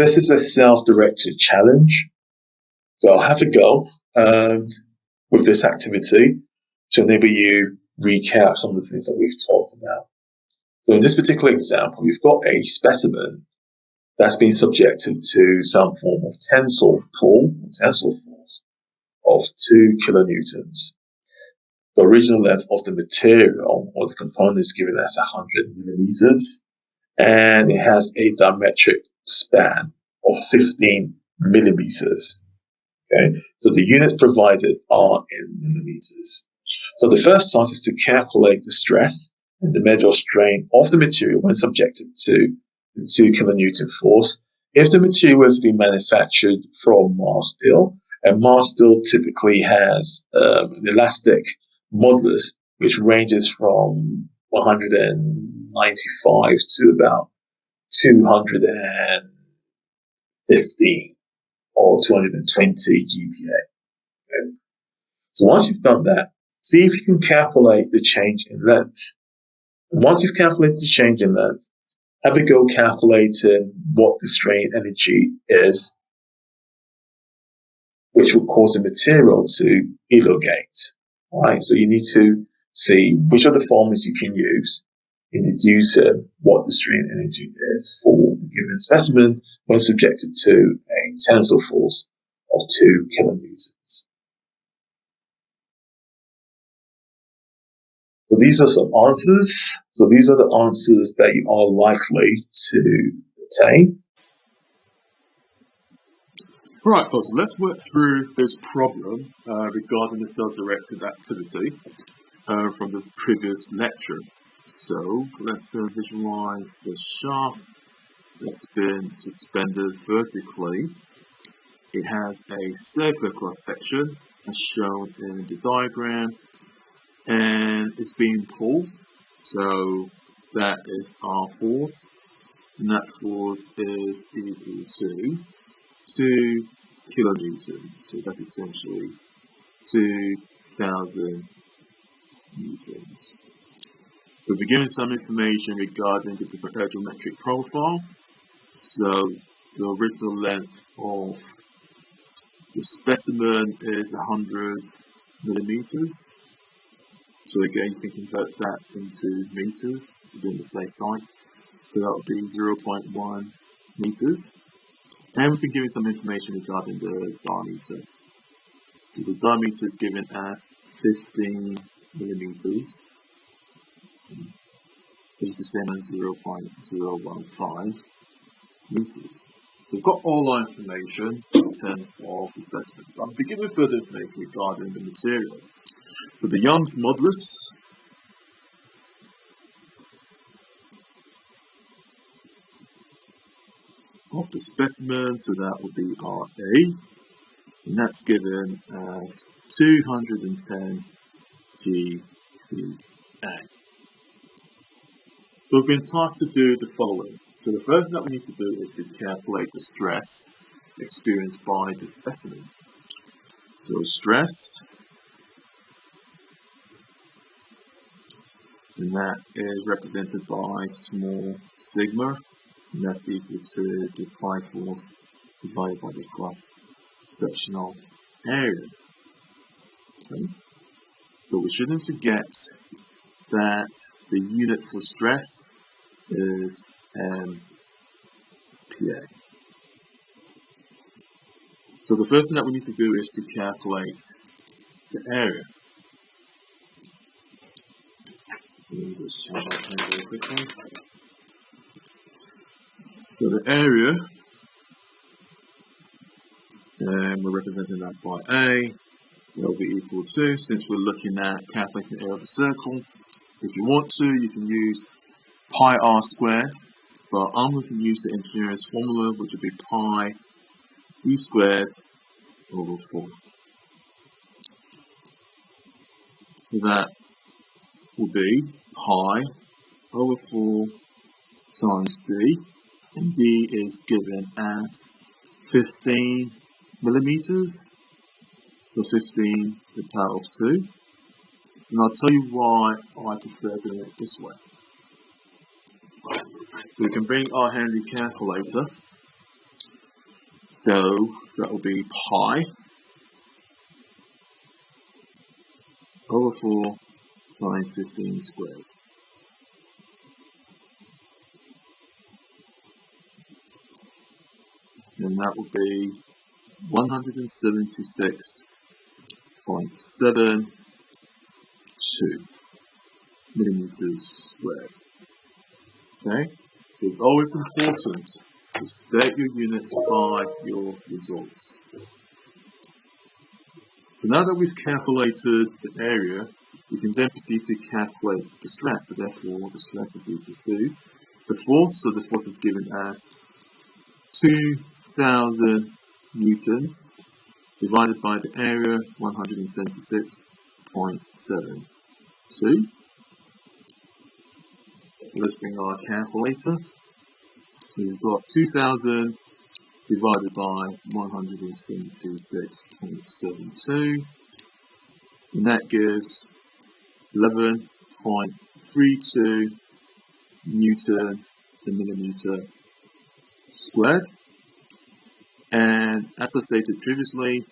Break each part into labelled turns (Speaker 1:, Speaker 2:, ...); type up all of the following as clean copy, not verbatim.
Speaker 1: this is a self-directed challenge. So I'll have a go with this activity to enable you recap some of the things that we've talked about. So in this particular example, you've got a specimen that's been subjected to some form of tensile pull, tensile force of 2 kilonewtons. The original length of the material or the component is given as 100 millimeters, and it has a diametric span of 15 millimeters. Okay, so the units provided are in millimeters. So the first task is to calculate the stress and the measure of strain of the material when subjected to the 2 kilonewton force. If the material was to be manufactured from Mars steel, and Mars steel typically has an elastic modulus which ranges from 195 to about 215 or 220 GPa. Okay? So once you've done that, see if you can calculate the change in length. And once you've calculated the change in length, have a go calculating what the strain energy is, which will cause the material to elongate. Right? So you need to see which are the formulas you can use in deducing what the strain energy is for the given specimen when subjected to a tensile force of 2 kilonewtons. So these are some answers. So these are the answers that you are likely to obtain.
Speaker 2: Right, folks, let's work through this problem regarding the self-directed activity from the previous lecture. So let's visualize the shaft that's been suspended vertically. It has a circular cross-section as shown in the diagram, and it's being pulled. So that is our force, and that force is equal to 2 kilonewtons. So that's essentially 2,000 newtons. We'll be given some information regarding the geometric profile. So the original length of the specimen is 100 millimeters. So again, you can convert that into meters to be on the safe side. So that would be 0.1 meters. And we've been given some information regarding the diameter. So the diameter is given as 15 millimeters, which is the same as 0.015 meters. We've got all our information in terms of the specimen. I'll be given further information regarding the material. So the Young's modulus of the specimen, so that would be RA, and that's given as 210 GPa. So we've been tasked to do the following. So the first thing that we need to do is to calculate the stress experienced by the specimen. So stress, and that is represented by small sigma, and that's equal to the applied force divided by the cross-sectional area. Okay. But we shouldn't forget that the unit for stress is MPa. So the first thing that we need to do is to calculate the area. Let me just change that very quickly. So the area, and we're representing that by A, will be equal to, since we're looking at calculating the area of a circle, if you want to, you can use pi r squared, but I'm going to use the engineer's formula, which would be pi e squared over 4. So that will be pi over 4 times d, and d is given as 15 millimeters, so 15 to the power of 2. And I'll tell you why I prefer doing it this way. We can bring our handy calculator So that will be pi over 4 times 15 squared. And that will be 176.72 millimeters squared. Okay? It's always important to state your units by your results. So now that we've calculated the area, we can then proceed to calculate the stress. So therefore, the stress is equal to the force. So the force is given as 2,000 newtons divided by the area, 176.72. So let's bring our calculator. So we've got 2,000 divided by 176.72, and that gives 11.32 Newton per millimeter squared. And as I stated previously,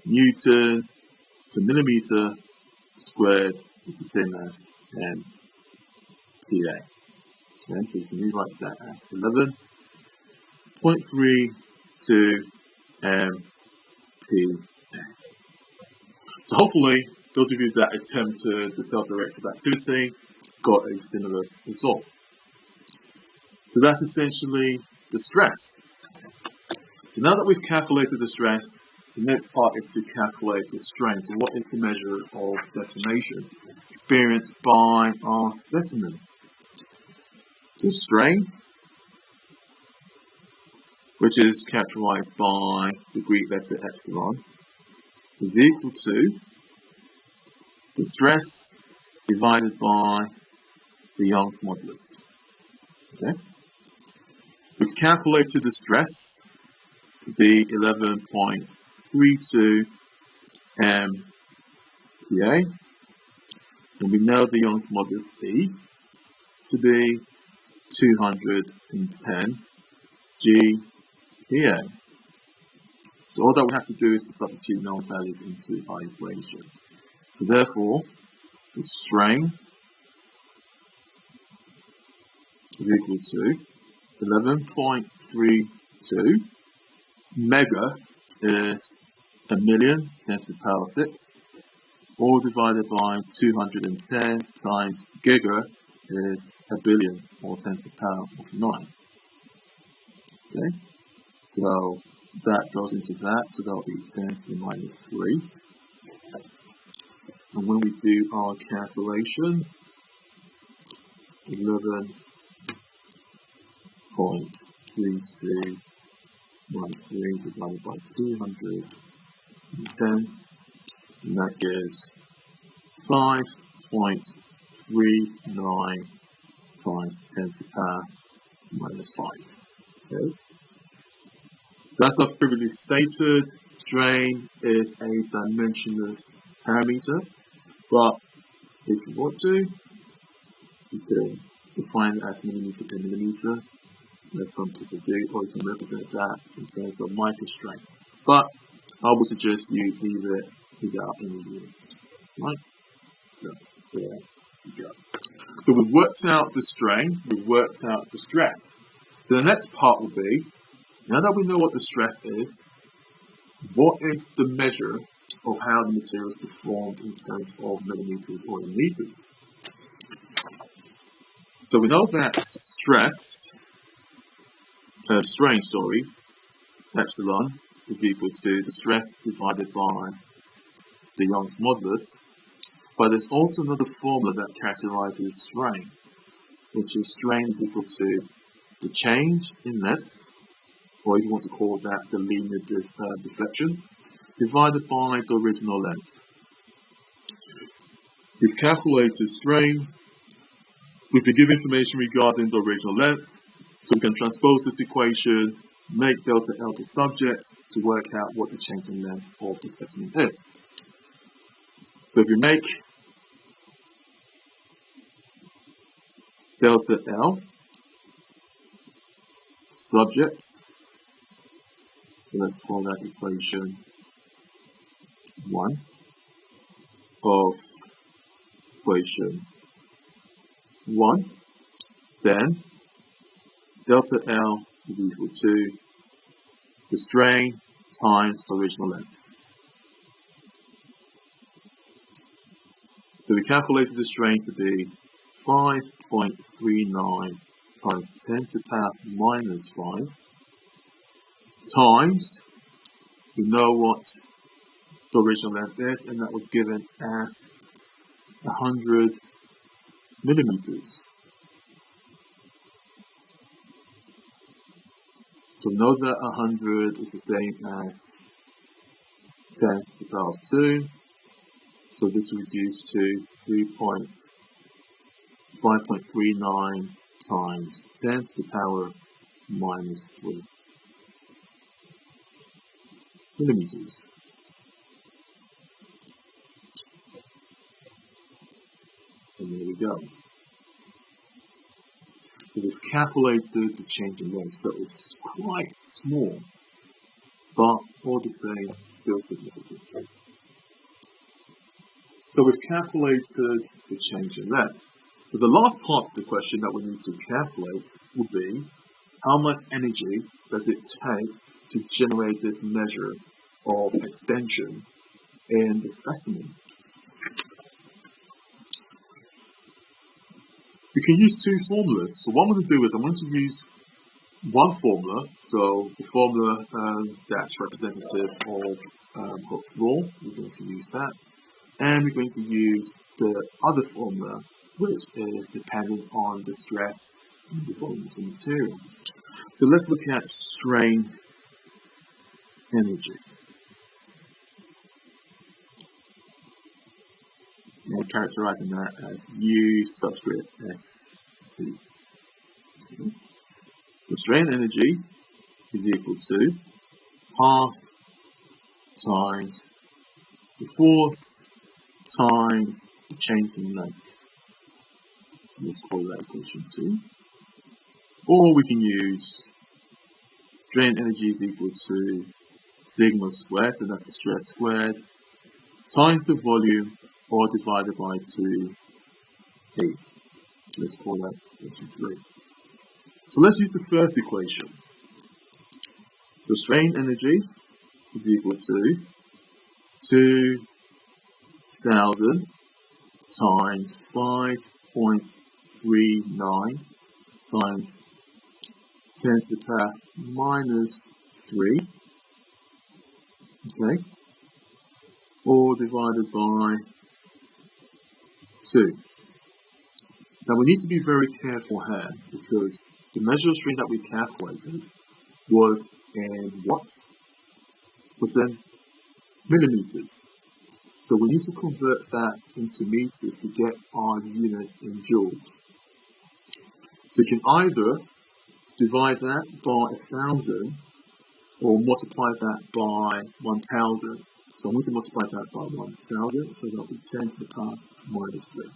Speaker 2: Newton per millimeter squared is the same as MPa. Okay, so you can rewrite that as 11.32 MPa. So hopefully, those of you that attempted the self-directed activity got a similar result. So that's essentially the stress. So now that we've calculated the stress, the next part is to calculate the strain. So what is the measure of deformation experienced by our specimen? The strain, which is characterized by the Greek letter epsilon, is equal to the stress divided by the Young's modulus. Okay? We've calculated the stress to be 11.32 MPa, and we know the Young's modulus E to be 210 GPa. So all that we have to do is to substitute known values into our equation. So therefore, the strain is equal to 11.32. Mega is 1,000,000 10 to the power 6, all divided by 210 times giga is 1,000,000,000 or 10 to the power of 9. Okay, so that goes into that, so that'll be 10 to the minus 3. And when we do our calculation, 11.32 minus 3 divided by 210, and that gives 5.39 times 10 to the power minus 5. Okay. As I've previously stated, strain is a dimensionless parameter, but if you want to, you can define it as millimeter per millimeter, as some people do, or you can represent that in terms of microstrain. But I would suggest you leave it without any units. Right? So there you go. So we've worked out the strain, we've worked out the stress. So the next part will be, now that we know what the stress is, what is the measure of how the material is performed in terms of millimeters or in meters? So we know that strain, epsilon is equal to the stress divided by the Young's modulus, but there's also another formula that characterizes strain, which is strain is equal to the change in length, or you want to call that the linear deflection, divided by the original length. We've calculated strain, we've been given information regarding the original length, so we can transpose this equation, make delta L the subject to work out what the change in length of the specimen is. So if we make delta L subject Let's call that equation 1 of equation 1. Then delta L will be equal to the strain times the original length. So we calculated the strain to be 5.39 times 10 to the power minus 5 times, we know what the original length is, and that was given as 100 millimeters. So note that 100 is the same as 10 to the power 2. So this will reduce to 5.39 times 10 to the power minus 3 millimeters. And there we go. So we've calculated the change in length, so it's quite small, but all the same, still significant. So we've calculated the change in length. So the last part of the question that we need to calculate will be how much energy does it take to generate this measure of extension in the specimen. We can use two formulas. So what I'm going to do is I'm going to use one formula, so the formula that's representative of Hooke's law, we're going to use that. And we're going to use the other formula, which is dependent on the stress and the volume of the material. So let's look at strain energy. And we're characterizing that as U subscript SP. So the strain energy is equal to half times the force times the change in length. Let's call that equation 2. Or we can use strain energy is equal to sigma squared, so that's the stress squared, times the volume, or divided by 2A. Let's call that equation 3. So let's use the first equation. The strain energy is equal to 2,000 times 5.39 times 10 to the power minus 3, okay, or divided by 2. Now we need to be very careful here because the measure of strain that we calculated was in what? Was in millimeters. So we need to convert that into meters to get our unit in joules. So you can either divide that by 1,000 or multiply that by 1,000. So I'm going to multiply that by 1,000, so that'll be 10 to the power minus 3.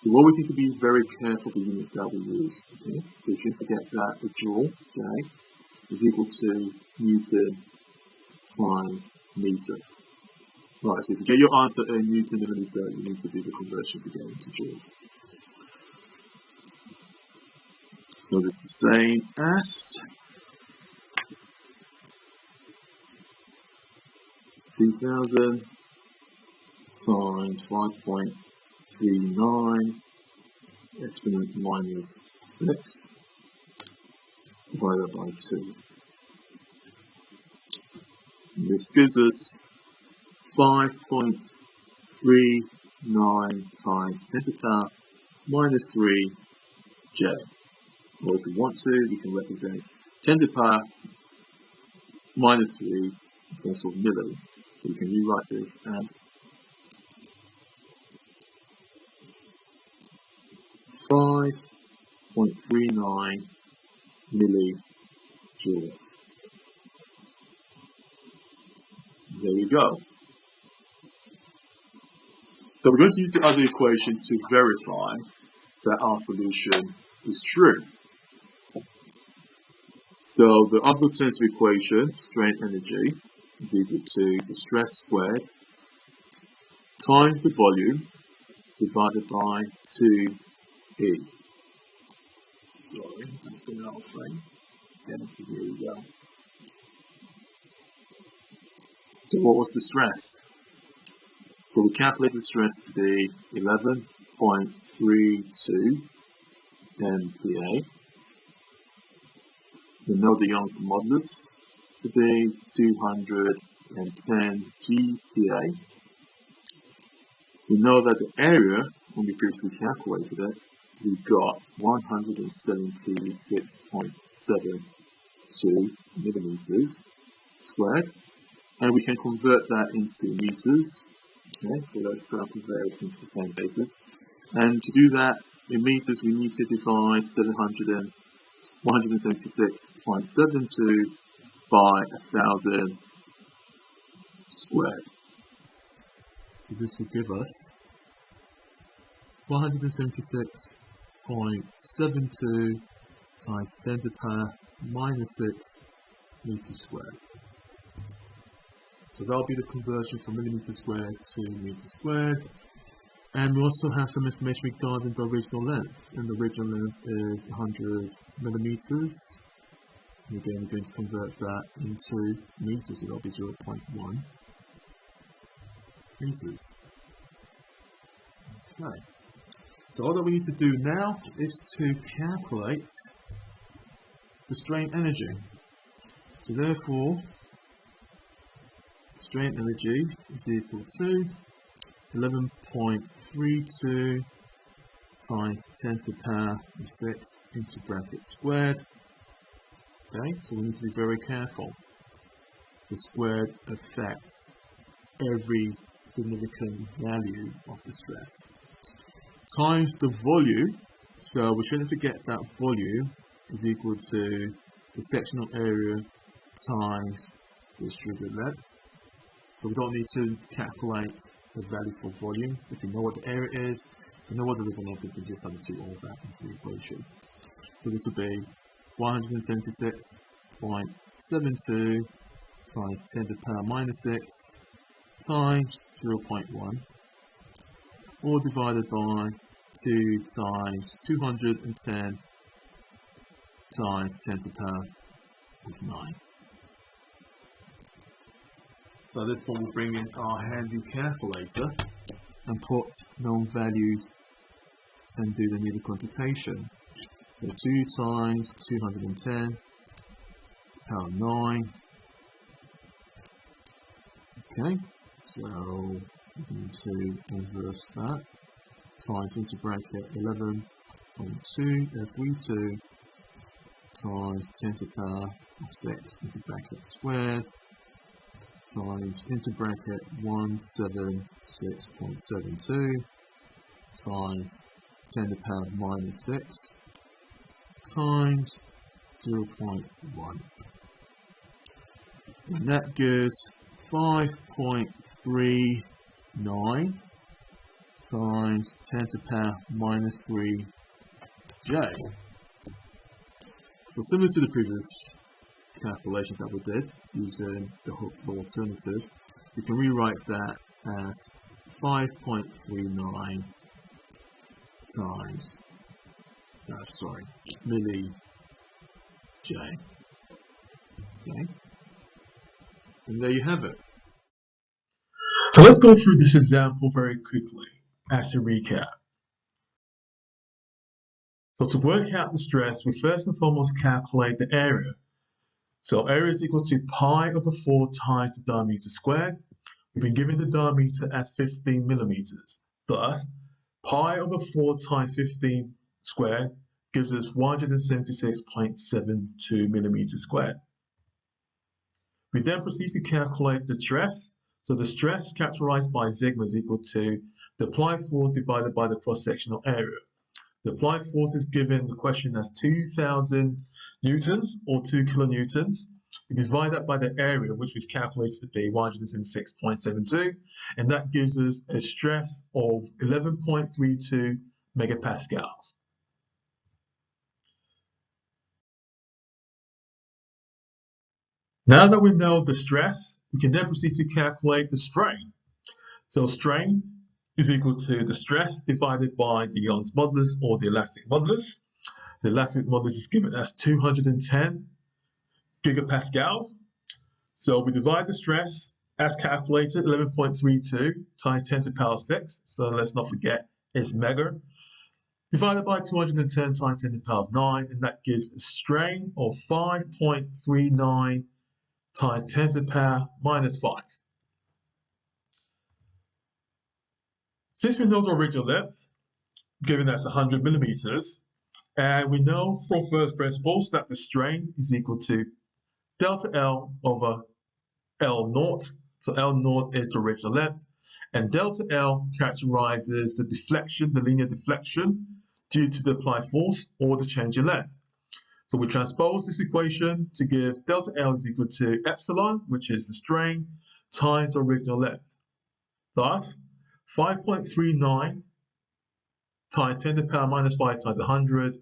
Speaker 2: You always need to be very careful of the unit that we use. Okay? So you can forget that the joule, okay, is equal to Newton times meter. Right, so if you get your answer in Newton millimeter, you need to do the conversion to get into joules. So it's the same as 2,000 times 5.39 exponent minus 6 divided by 2. And this gives us 5.39 times 10 to the power minus 3 J. Or if we want to, we can represent 10 to the power minus 3 in terms of milli. So we can rewrite this as 5.39 millijoule. There we go. So we're going to use the other equation to verify that our solution is true. So the upward tensor equation, strain energy, is equal to the stress squared times the volume divided by 2E. Sorry, that's the null frame. Get into here we go. So what was the stress? So we calculate the stress to be 11.32 MPa. We know the Young's modulus to be 210 GPa. We know that the area, when we previously calculated it, we got 176.72 millimeters squared, and we can convert that into meters. Okay, so let's convert everything to the same basis. And to do that in meters, we need to divide 176.72 by 1,000 squared. So this will give us 176.72 times 10 to the power minus 6 meters squared. So that'll be the conversion from millimeters squared to meters squared. And we also have some information regarding the original length. And the original length is 100 millimeters. And again, we're going to convert that into meters, so that'll be 0.1 meters. Okay. So all that we need to do now is to calculate the strain energy. So therefore, strain energy is equal to 11.32 times 10 to the power of 6 into bracket squared. Okay, so we need to be very careful. The squared affects every significant value of the stress. Times the volume, so we shouldn't forget that volume is equal to the sectional area times the distributed length. So we don't need to calculate the value for volume. If you know what the area is, if you know what the original length is, you can just substitute all that into the equation. So this will be 176.72 times 10 to the power minus 6 times 0.1, all divided by 2 times 210 times 10 to the power of 9. So at this point we'll bring in our handy calculator and put known values and do the needed computation. So 2 times 210 power 9. Okay, so we're going to inverse that. Times into bracket 11.2 32 times 10 to the power of 6 into bracket squared times into bracket 176.72 times 10 to the power minus 6 times 0.1. And that gives 5.39 times 10 to the power minus 3j. So similar to the previous calculation that we did using the Hooke's law alternative, you can rewrite that as 5.39 times, milli j. Okay, and there you have it.
Speaker 1: So let's go through this example very quickly as a recap. So to work out the stress, we first and foremost calculate the area. So area is equal to pi over 4 times the diameter squared. We've been given the diameter as 15 millimeters. Thus, pi over 4 times 15 squared gives us 176.72 millimeters squared. We then proceed to calculate the stress. So the stress characterized by sigma is equal to the applied force divided by the cross-sectional area. The applied force is given the question as 2,000 newtons or 2 kilonewtons. We divide that by the area, which we've calculated to be 176.72, and that gives us a stress of 11.32 megapascals. Now that we know the stress, we can then proceed to calculate the strain. So strain is equal to the stress divided by the Young's modulus or the elastic modulus. The elastic modulus is given as 210 gigapascals. So we divide the stress as calculated, 11.32 times 10 to the power 6. So let's not forget it's mega. Divided by 210 times 10 to the power 9, and that gives a strain of 5.39 times 10 to the power minus 5. Since we know the original length, given that's 100 millimeters, and we know from first principles that the strain is equal to delta L over L naught. So L naught is the original length, and delta L characterizes the deflection, the linear deflection, due to the applied force or the change in length. So we transpose this equation to give delta L is equal to epsilon, which is the strain, times the original length. Thus, 5.39 times 10 to the power minus 5 times 100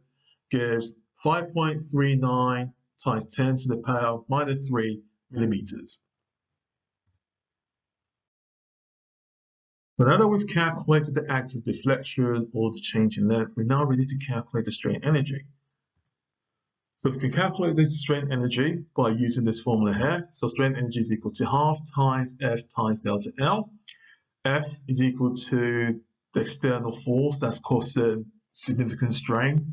Speaker 1: gives 5.39 times 10 to the power minus 3 millimeters. So now that we've calculated the actual deflection or the change in length, we're now ready to calculate the strain energy. So we can calculate the strain energy by using this formula here. So strain energy is equal to half times F times delta L. F is equal to the external force that's causing significant strain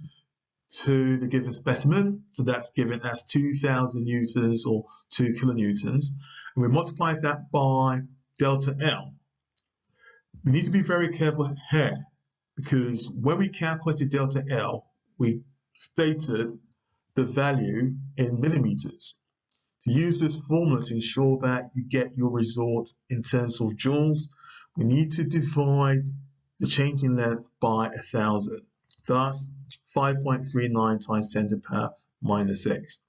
Speaker 1: to the given specimen. So that's given as 2,000 newtons or 2 kilonewtons. And we multiply that by delta L. We need to be very careful here because when we calculated delta L, we stated the value in millimeters. To use this formula to ensure that you get your result in terms of joules, we need to divide the change in length by 1,000. Thus, 5.39 times 10 to the power minus 6.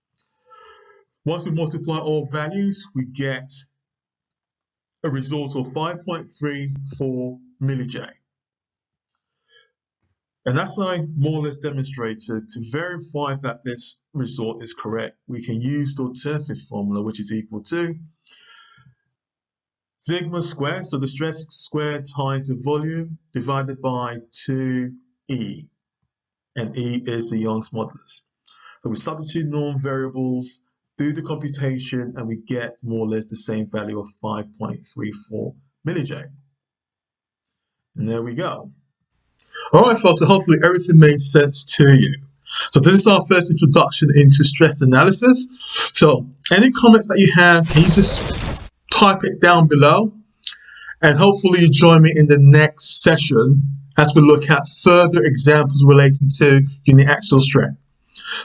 Speaker 1: Once we multiply all values, we get a result of 5.34 millij. And as I more or less demonstrated, to verify that this result is correct, we can use the alternative formula, which is equal to sigma squared, so the stress squared times the volume, divided by 2E. And E is the Young's modulus. So we substitute norm variables, do the computation, and we get more or less the same value of 5.34 millij. And there we go. All right, folks, so hopefully everything made sense to you. So this is our first introduction into stress analysis. So any comments that you have, can you just type it down below? And hopefully you join me in the next session as we look at further examples relating to uniaxial strain.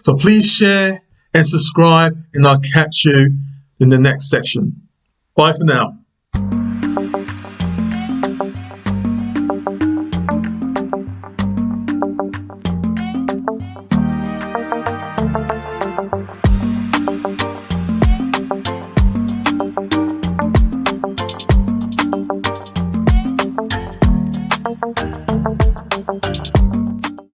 Speaker 1: So please share and subscribe, and I'll catch you in the next section. Bye for now.